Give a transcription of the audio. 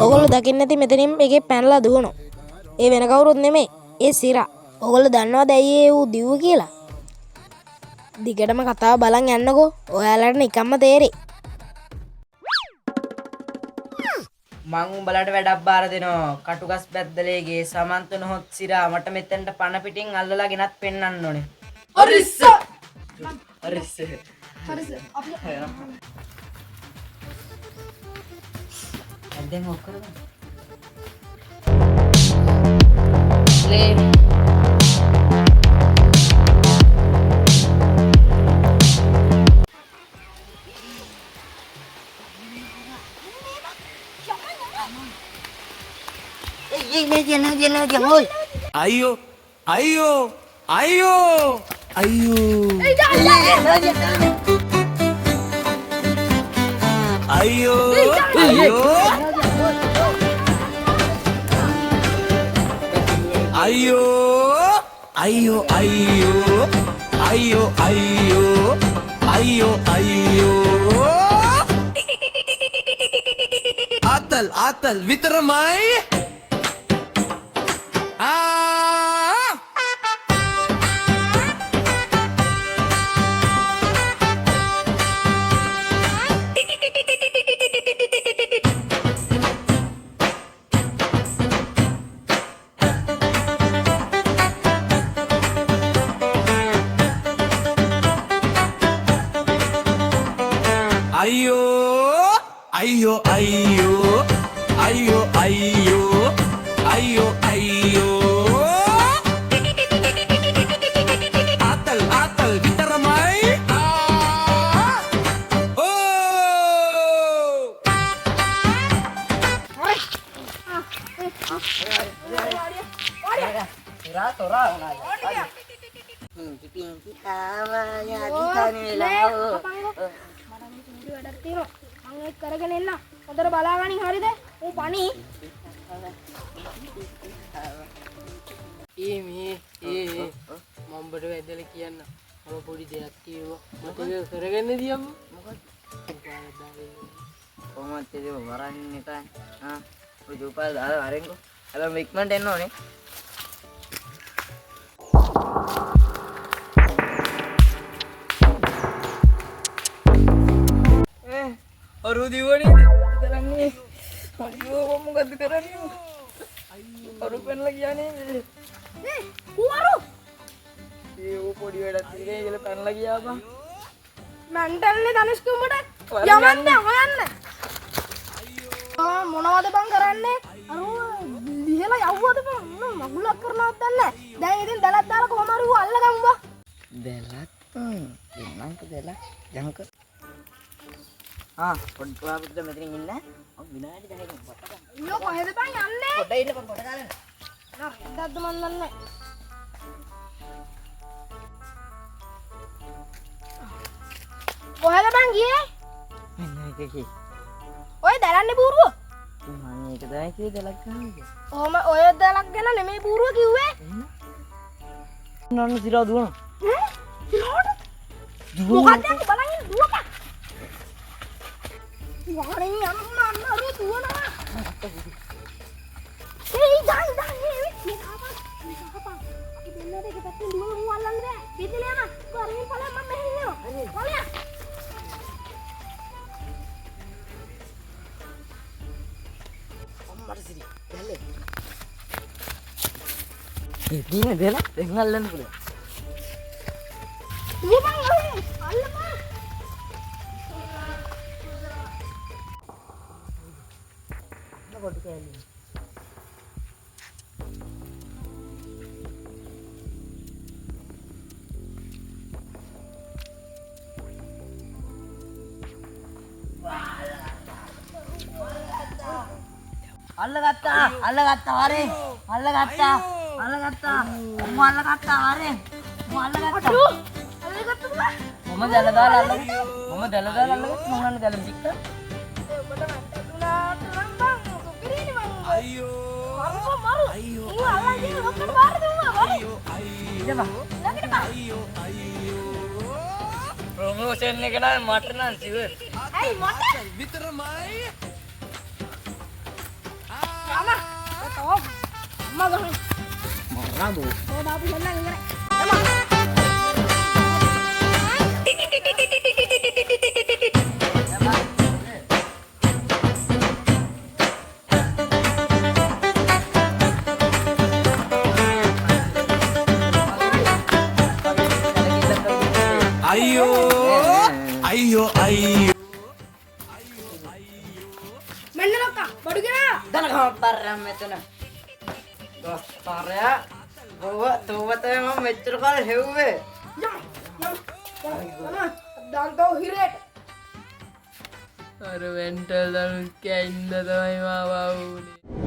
ඔයගොල්ලෝ දකින්න ඇති මෙතනින් එකේ පැනලා දුවනවා. ඒ වෙන කවුරුත් නෙමෙයි. ඒ සිරා. ඔයගොල්ලෝ දන්නවද ඇයි ඒ ඌ දිව්ව කියලා? දිගටම කතාව බලන් යන්නකෝ. ඔයාලට නිකම්ම තේරෙයි. මං උඹලට වැඩක් බාර දෙනවා. කටුගස් බැද්දලේගේ සමන්ත නොහොත් සිරා මට මෙතෙන්ට පණ පිටින් අල්ලලා ගෙනත් පෙන්නන්න ඕනේ. අරිස්ස හරිස්ස. අපි දැන් ඔක් කරමු. ලේ Jangan oi. Ayo, ayo, ayo, ayo. Ayo, ayo. Ayo, ayo, ayo. Ayo, ayo. Ayo, ayo. Atal, atal, viteramai. Ayo, ayo, ayo, ayo, ayo, ayo, ayo. Atal, atal, kita ramai. Oh. සිරා තොරා උනායි. වැඩක් තියෙනවා. මම ඒක කරගෙන එන්න. හොඳට බලාගනින් හරිද? ඌ පණි. මේ මම ඔබට වැදලා කියන්න. මම පොඩි දෙයක් කිව්වා. මට ඒක කරගන්න දියම්ම. මොකක්ද? කොහොමද ඒක වරන්නේ එකයි. ඔය ජෝපාල් දාලා අරෙන්කෝ. අලම ඉක්මනට එන්න ඕනේ. අරු දිවනේ කරන්නේ. අයියෝ මොකද කරන්නේ? අරු පෙන්ලා කියන්නේ. ඌ අරු. ඒ ඌ පොඩි වැඩක් තියගෙන ඉතල පැනලා ගියා බං. මන්ටල්නේ ධනුෂ් කුඹට යමන්න හොයන්න. මොනවද බං කරන්නේ? අර ලිහලා යවුවද බං? මගුලක් කරනවත් දන්නේ. දැන් ඉතින් දැලක් දාලා කොහම හරි ඌ අල්ලගමු බං. දැලක්. දෙන්නන්ට දැලක්. යන්ක. පොඩි පුතාට මෙතනින් ඉන්න. මම විනාඩි 10කින් වට ගන්න. අයියෝ කොහෙද බං යන්නේ? පොඩ ඉන්න පොඩ ගන්න. දැද්ද මන් දන්නේ. කොහෙද බං ගියේ? මෙන්න එක කි. ඔය දරන්නේ බූරුව? මම ඒක තමයි කිව්වේ දැලක් ගන්න. ඔහම ඔය දැලක් ගැන නෙමෙයි බූරුව කිව්වේ. නෝන සිරා දුවනවා. සිරාට? මොකක්ද යන්නේ බලන්න දුවපන්. වහරෙන් යන්න අර දුවනවා. ඒ දාන් මේ ගහපන්. අපි දෙන්න දෙක පැත්තෙන් දුවන ඌ අල්ලන්න බෑ. පිටිල යන. කරමින් ඵලයක් මම මෙහෙ ඉන්නවා. ඵලයක්. අම්මට සිරි. දැල්ලේ. ඒ දිනේ දැලක් දැන් අල්ලන්න පුළුවන්. දුවපන් අල්ලපන්. පොඩි කෑලි. අල්ලගත්තා වරේ. අල්ලගත්තා. මම අල්ලගත්තා වරේ. මම අල්ලගත්තා. අල්ලගත්තද? මම දැල දාලා අල්ලගත්තා. මම දැල දාලා අල්ලගත්තා. මම අල්ලන දැල පිට. ඔබට මන්ට දුනාට නම් බං සුපිරිනේ බං. අයියෝ. මරු. අයියෝ. ඌ අල්ලගෙන ඔක්කට බාර දුන්නා. අයියෝ. ඉන්න බං. ළඟට බං. ප්‍රොමෝෂන් එක නම් මට නම් සිවර්. විතරමයි අයියෝ අයියෝ අයියෝ දනකම පරම් මෙතන දොස්තරයා ගොව තෝවතේ මම මෙච්චර කාල හෙව්වේ අර වෙන්ටල් දනුත් කැඉන්න තමයි මාවා වුණේ